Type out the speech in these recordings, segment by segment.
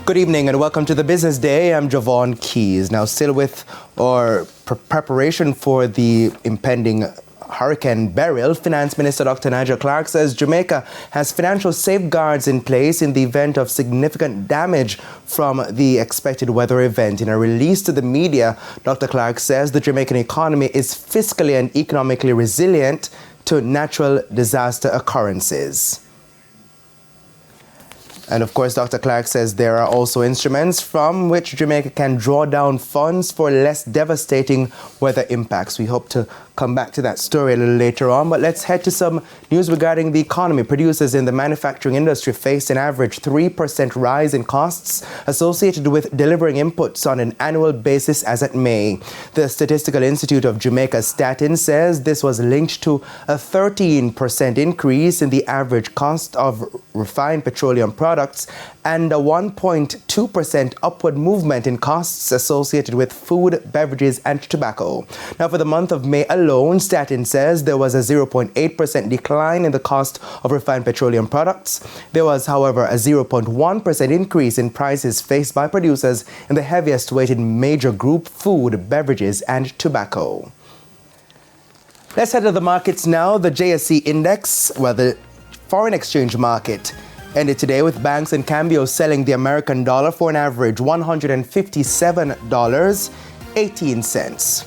Good evening and welcome to the Business Day. I'm Javon Keys. Now, still with our preparation for the impending Hurricane Beryl, Finance Minister Dr. Nigel Clarke says Jamaica has financial safeguards in place in the event of significant damage from the expected weather event. In a release to the media, Dr. Clarke says the Jamaican economy is fiscally and economically resilient to natural disaster occurrences. And of course, Dr. Clarke says there are also instruments from which Jamaica can draw down funds for less devastating weather impacts. We hope to come back to that story a little later on, but let's head to some news regarding the economy. Producers in the manufacturing industry faced an average 3% rise in costs associated with delivering inputs on an annual basis as at May. The Statistical Institute of Jamaica, STATIN, says this was linked to a 13% increase in the average cost of refined petroleum products and a 1.2% upward movement in costs associated with food, beverages and tobacco. Now, for the month of May alone, STATIN says there was a 0.8% decline in the cost of refined petroleum products. There was, however, a 0.1% increase in prices faced by producers in the heaviest weighted major group, food, beverages and tobacco. Let's head to the markets now. The JSE index, the foreign exchange market, ended today with banks and cambios selling the American dollar for an average $157.18.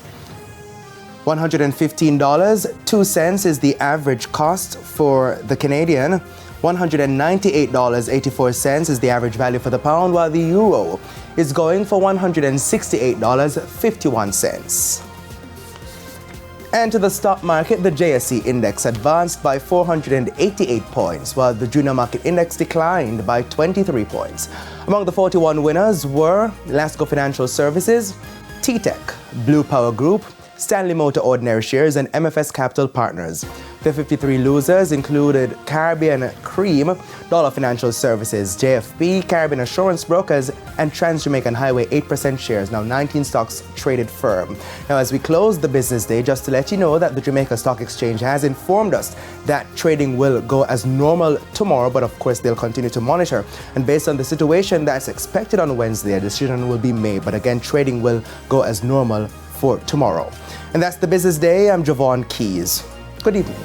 $115.02 is the average cost for the Canadian. $198.84 is the average value for the pound, while the euro is going for $168.51. And to the stock market, the JSE index advanced by 488 points, while the junior market index declined by 23 points. Among the 41 winners were Lasco Financial Services, T-Tech, Blue Power Group, Stanley Motor Ordinary Shares, and MFS Capital Partners. The 53 losers included Caribbean Cream, Dollar Financial Services, JFP, Caribbean Assurance Brokers, and Trans-Jamaican Highway 8% shares. Now 19 stocks traded firm. Now, as we close the business day, just to let you know that the Jamaica Stock Exchange has informed us that trading will go as normal tomorrow, but of course they'll continue to monitor. And based on the situation that's expected on Wednesday, a decision will be made. But again, trading will go as normal for tomorrow. And that's the Business Day. I'm Javon Keys. Good evening.